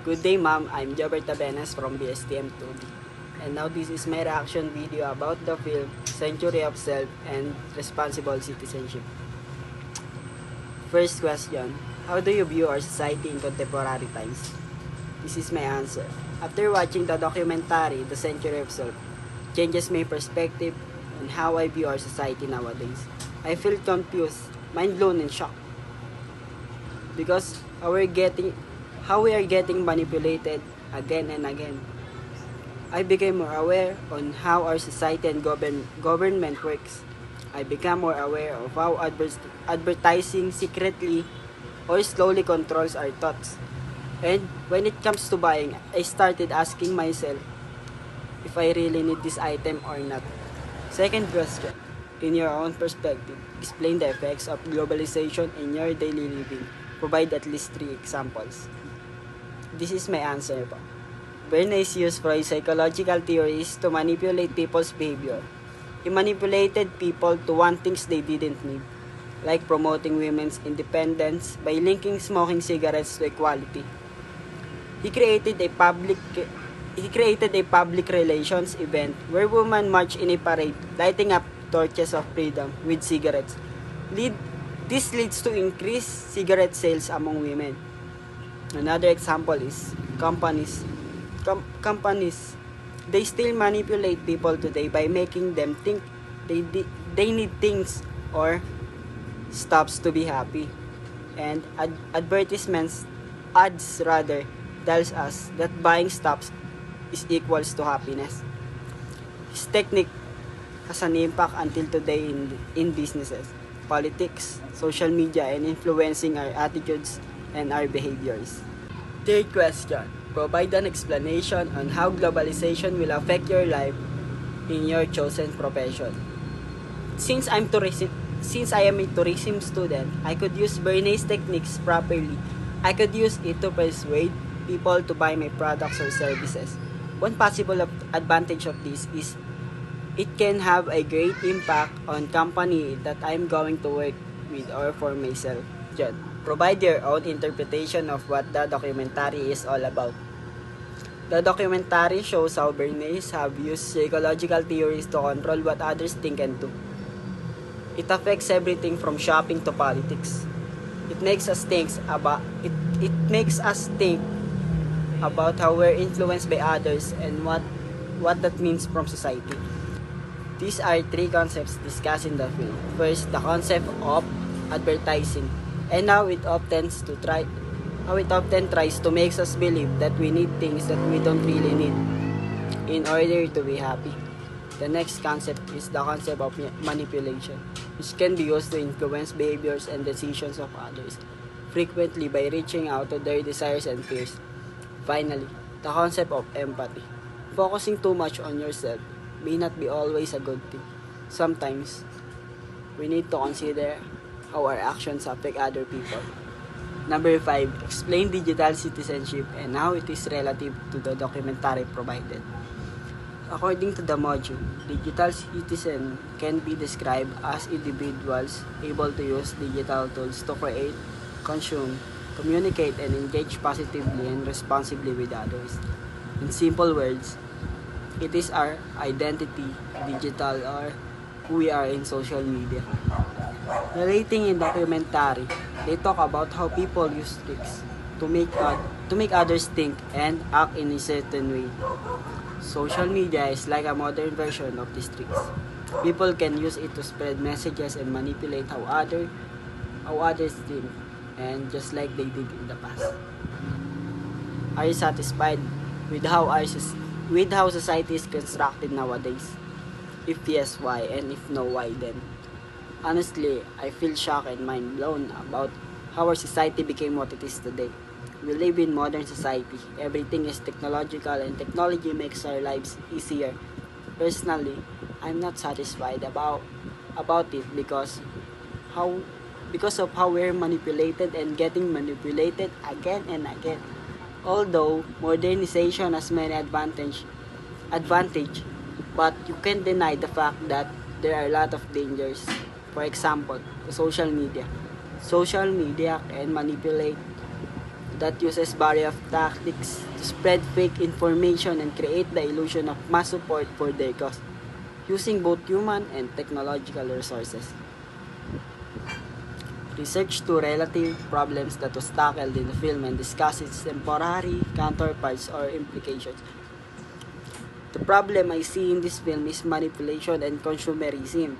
Good day, ma'am. I'm Jobert Tabenas from BSTM 2D. And now this is my reaction video about the film Century of Self and Responsible Citizenship. First question, how do you view our society in contemporary times? This is my answer. After watching the documentary The Century of Self, it changes my perspective on how I view our society nowadays. I feel confused, mind blown, and shocked because how we are getting manipulated again and again. I became more aware on how our society and government works. I became more aware of how advertising secretly or slowly controls our thoughts. And when it comes to buying, I started asking myself if I really need this item or not. Second question, in your own perspective, explain the effects of globalization in your daily living. Provide at least 3 examples. This is my answer po. Bernays used Freud's psychological theories to manipulate people's behavior. He manipulated people to want things they didn't need, like promoting women's independence by linking smoking cigarettes to equality. He created a public relations event where women march in a parade, lighting up torches of freedom with cigarettes. This leads to increased cigarette sales among women. Another example is companies. Companies, they still manipulate people today by making them think they need things or stops to be happy. And ads rather, tells us that buying stops is equals to happiness. This technique has an impact until today in businesses, politics, social media, and influencing our attitudes and our behaviors. Third question, provide an explanation on how globalization will affect your life in your chosen profession. Since I am a tourism student, I could use Bernays techniques properly. I could use it to persuade people to buy my products or services. One possible advantage of this is it can have a great impact on company that I'm going to work with or for myself. Just provide your own interpretation of what the documentary is all about. The documentary shows how Bernays have used psychological theories to control what others think and do. It affects everything from shopping to politics. It makes us think about how we're influenced by others and what that means from society. These are 3 concepts discussed in the film. First, the concept of advertising and how it often tries to make us believe that we need things that we don't really need in order to be happy. The next concept is the concept of manipulation, which can be used to influence behaviors and decisions of others, frequently by reaching out to their desires and fears. Finally, the concept of empathy. Focusing too much on yourself may not be always a good thing. Sometimes, we need to consider how our actions affect other people. Number 5, explain digital citizenship and how it is relative to the documentary provided. According to the module, digital citizen can be described as individuals able to use digital tools to create, consume, communicate, and engage positively and responsibly with others. In simple words, it is our identity, digital, or who we are in social media. Narrating in documentary, they talk about how people use tricks to make others think and act in a certain way. Social media is like a modern version of these tricks. People can use it to spread messages and manipulate how others think, and just like they did in the past. Are you satisfied with how society is constructed nowadays? If yes, why? And if no, why then? Honestly, I feel shocked and mind blown about how our society became what it is today. We live in modern society. Everything is technological and technology makes our lives easier. Personally, I'm not satisfied about it because of how we're manipulated and getting manipulated again and again. Although modernization has many advantage, but you can't deny the fact that there are a lot of dangers. For example, social media. Social media can manipulate that uses variety of tactics to spread fake information and create the illusion of mass support for their cause, using both human and technological resources. Research to relative problems that was tackled in the film and discuss its temporary counterparts or implications. The problem I see in this film is manipulation and consumerism,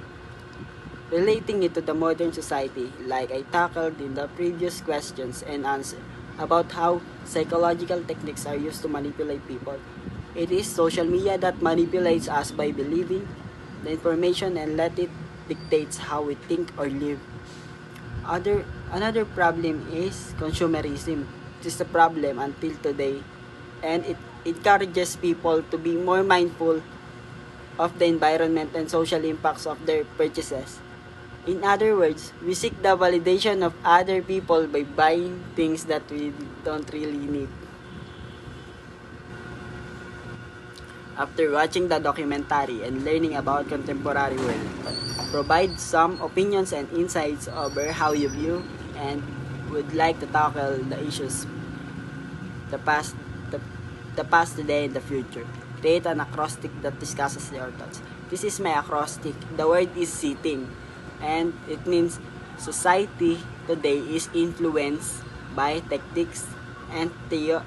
relating it to the modern society, like I tackled in the previous questions and answer about how psychological techniques are used to manipulate people. It is social media that manipulates us by believing the information and let it dictates how we think or live. Another problem is consumerism. It is a problem until today, and it encourages people to be more mindful of the environment and social impacts of their purchases. In other words, we seek the validation of other people by buying things that we don't really need. After watching the documentary and learning about contemporary world, provide some opinions and insights over how you view and would like to tackle the issues, the past, the, the past, today, and the future. Create an acrostic that discusses your thoughts. This is my acrostic. The word is sitting, and it means society today is influenced by techniques and theories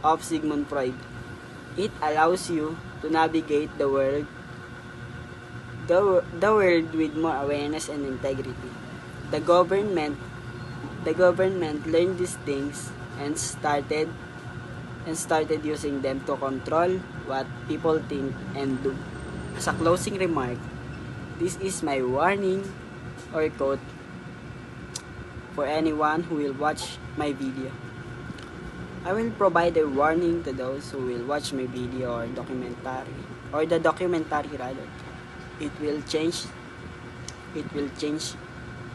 of Sigmund Freud. It allows you to navigate the world with more awareness and integrity. The government the government learned these things and started using them to control what people think and do. As a closing remark, this is my warning or quote for anyone who will watch my video. I will provide a warning to those who will watch my video or the documentary rather. It will change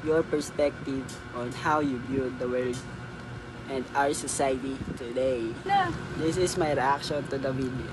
your perspective on how you view the world and our society today. This is my reaction to the video.